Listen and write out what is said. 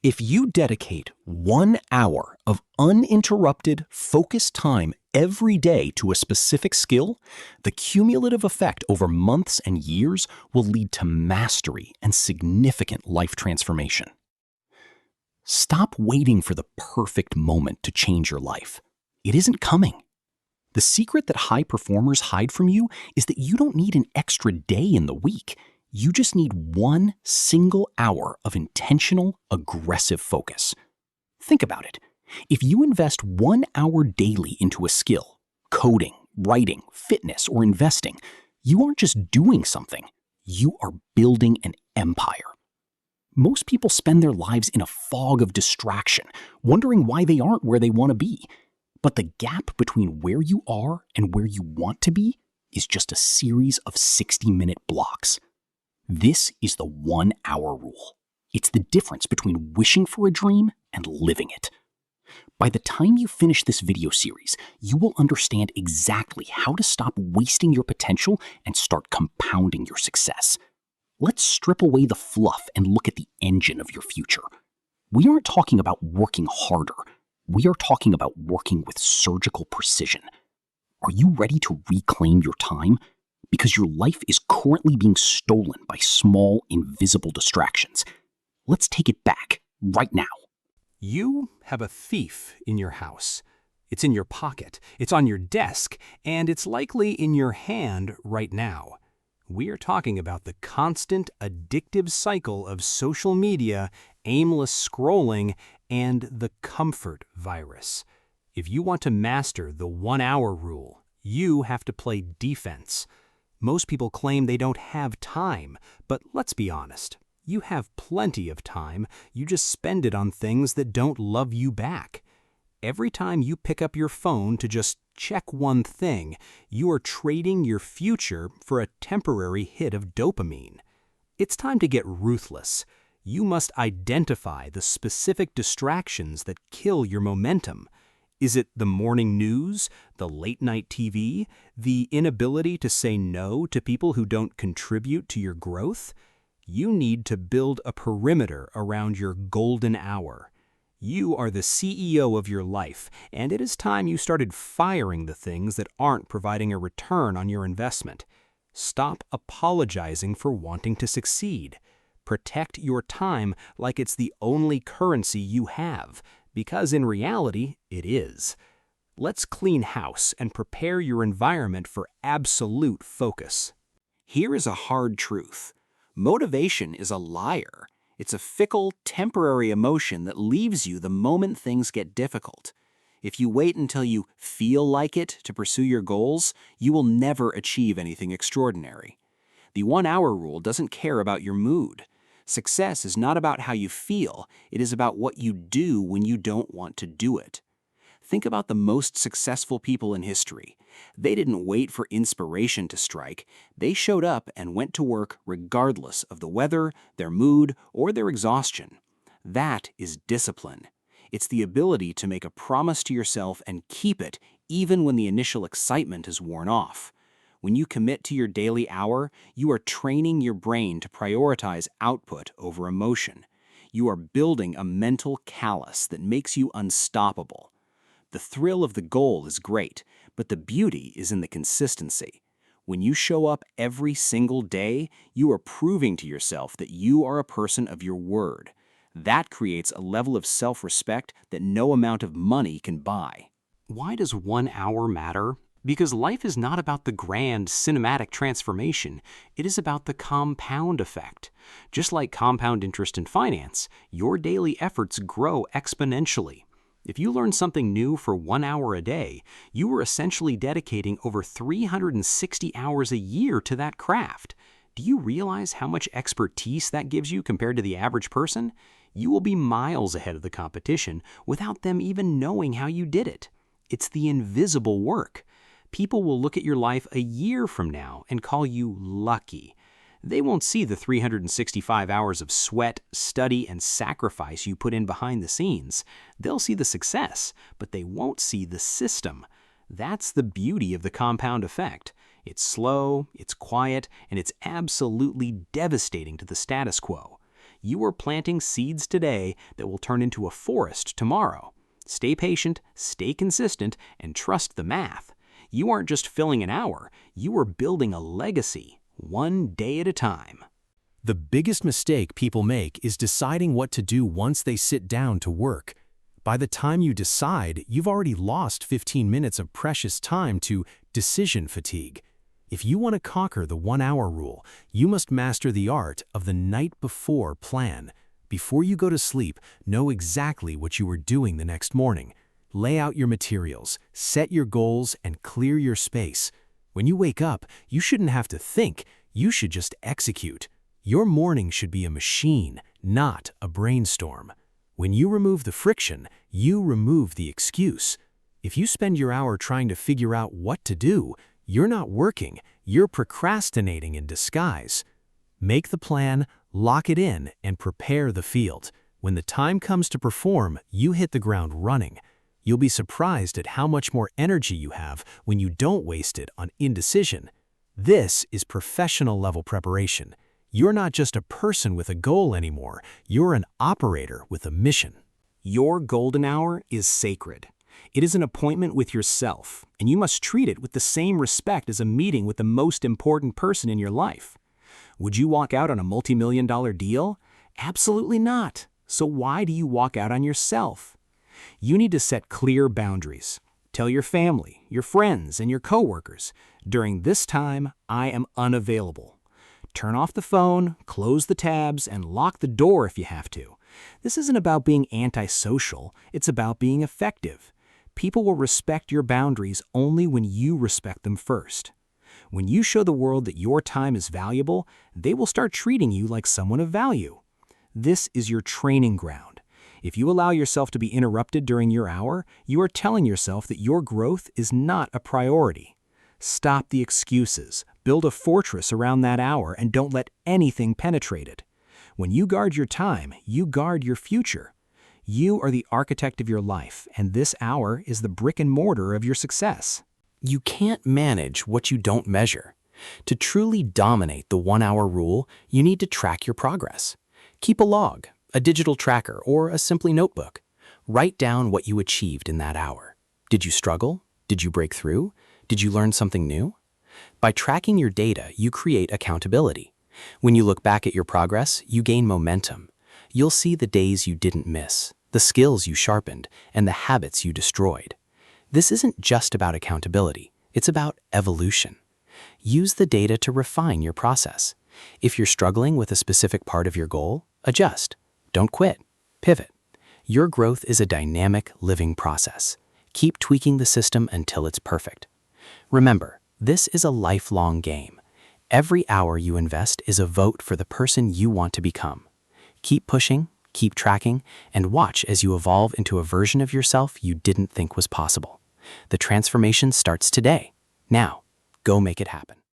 If you dedicate 1 hour of uninterrupted, focused time every day to a specific skill, the cumulative effect over months and years will lead to mastery and significant life transformation. Stop waiting for the perfect moment to change your life. It isn't coming. The secret that high performers hide from you is that you don't need an extra day in the week. You just need one single hour of intentional, aggressive focus. Think about it. If you invest 1 hour daily into a skill, coding, writing, fitness, or investing, you aren't just doing something, you are building an empire. Most people spend their lives in a fog of distraction, wondering why they aren't where they want to be. But the gap between where you are and where you want to be is just a series of 60-minute blocks. This is the 1 hour rule. It's the difference between wishing for a dream and living it. By the time you finish this video series, you will understand exactly how to stop wasting your potential and start compounding your success. Let's strip away the fluff and look at the engine of your future. We aren't talking about working harder. We are talking about working with surgical precision. Are you ready to reclaim your time? Because your life is currently being stolen by small, invisible distractions. Let's take it back, right now. You have a thief in your house. It's in your pocket, it's on your desk, and it's likely in your hand right now. We are talking about the constant, addictive cycle of social media, aimless scrolling, and the comfort virus. If you want to master the 1 hour rule, you have to play defense. Most people claim they don't have time, but let's be honest. You have plenty of time, you just spend it on things that don't love you back. Every time you pick up your phone to just check one thing, you are trading your future for a temporary hit of dopamine. It's time to get ruthless. You must identify the specific distractions that kill your momentum. Is it the morning news, the late-night TV, the inability to say no to people who don't contribute to your growth? You need to build a perimeter around your golden hour. You are the CEO of your life, and it is time you started firing the things that aren't providing a return on your investment. Stop apologizing for wanting to succeed. Protect your time like it's the only currency you have, because in reality, it is. Let's clean house and prepare your environment for absolute focus. Here is a hard truth. Motivation is a liar. It's a fickle, temporary emotion that leaves you the moment things get difficult. If you wait until you feel like it to pursue your goals, you will never achieve anything extraordinary. The 1 hour rule doesn't care about your mood. Success is not about how you feel, it is about what you do when you don't want to do it. Think about the most successful people in history. They didn't wait for inspiration to strike. They showed up and went to work regardless of the weather, their mood, or their exhaustion. That is discipline. It's the ability to make a promise to yourself and keep it even when the initial excitement has worn off. When you commit to your daily hour, you are training your brain to prioritize output over emotion. You are building a mental callus that makes you unstoppable. The thrill of the goal is great, but the beauty is in the consistency. When you show up every single day, you are proving to yourself that you are a person of your word. That creates a level of self-respect that no amount of money can buy. Why does 1 hour matter? Because life is not about the grand cinematic transformation, it is about the compound effect. Just like compound interest in finance, your daily efforts grow exponentially. If you learn something new for 1 hour a day, you are essentially dedicating over 360 hours a year to that craft. Do you realize how much expertise that gives you compared to the average person? You will be miles ahead of the competition without them even knowing how you did it. It's the invisible work. People will look at your life a year from now and call you lucky. They won't see the 365 hours of sweat, study, and sacrifice you put in behind the scenes. They'll see the success, but they won't see the system. That's the beauty of the compound effect. It's slow, it's quiet, and it's absolutely devastating to the status quo. You are planting seeds today that will turn into a forest tomorrow. Stay patient, stay consistent, and trust the math. You aren't just filling an hour, you are building a legacy, one day at a time. The biggest mistake people make is deciding what to do once they sit down to work. By the time you decide, you've already lost 15 minutes of precious time to decision fatigue. If you want to conquer the 1-hour rule, you must master the art of the night before plan. Before you go to sleep, know exactly what you are doing the next morning. Lay out your materials, set your goals, and clear your space. When you wake up, you shouldn't have to think, you should just execute. Your morning should be a machine, not a brainstorm. When you remove the friction, you remove the excuse. If you spend your hour trying to figure out what to do, you're not working, you're procrastinating in disguise. Make the plan, lock it in, and prepare the field. When the time comes to perform, you hit the ground running. You'll be surprised at how much more energy you have when you don't waste it on indecision. This is professional-level preparation. You're not just a person with a goal anymore, you're an operator with a mission. Your golden hour is sacred. It is an appointment with yourself, and you must treat it with the same respect as a meeting with the most important person in your life. Would you walk out on a multi-million-dollar deal? Absolutely not. So why do you walk out on yourself? You need to set clear boundaries. Tell your family, your friends, and your coworkers, during this time, I am unavailable. Turn off the phone, close the tabs, and lock the door if you have to. This isn't about being antisocial, it's about being effective. People will respect your boundaries only when you respect them first. When you show the world that your time is valuable, they will start treating you like someone of value. This is your training ground. If you allow yourself to be interrupted during your hour, you are telling yourself that your growth is not a priority. Stop the excuses, build a fortress around that hour, and don't let anything penetrate it. When you guard your time, you guard your future. You are the architect of your life, and this hour is the brick and mortar of your success. You can't manage what you don't measure. To truly dominate the 1-hour rule, you need to track your progress. Keep a log, a digital tracker, or a simply notebook. Write down what you achieved in that hour. Did you struggle? Did you break through? Did you learn something new? By tracking your data, you create accountability. When you look back at your progress, you gain momentum. You'll see the days you didn't miss, the skills you sharpened, and the habits you destroyed. This isn't just about accountability, it's about evolution. Use the data to refine your process. If you're struggling with a specific part of your goal, adjust. Don't quit. Pivot. Your growth is a dynamic, living process. Keep tweaking the system until it's perfect. Remember, this is a lifelong game. Every hour you invest is a vote for the person you want to become. Keep pushing, keep tracking, and watch as you evolve into a version of yourself you didn't think was possible. The transformation starts today. Now, go make it happen.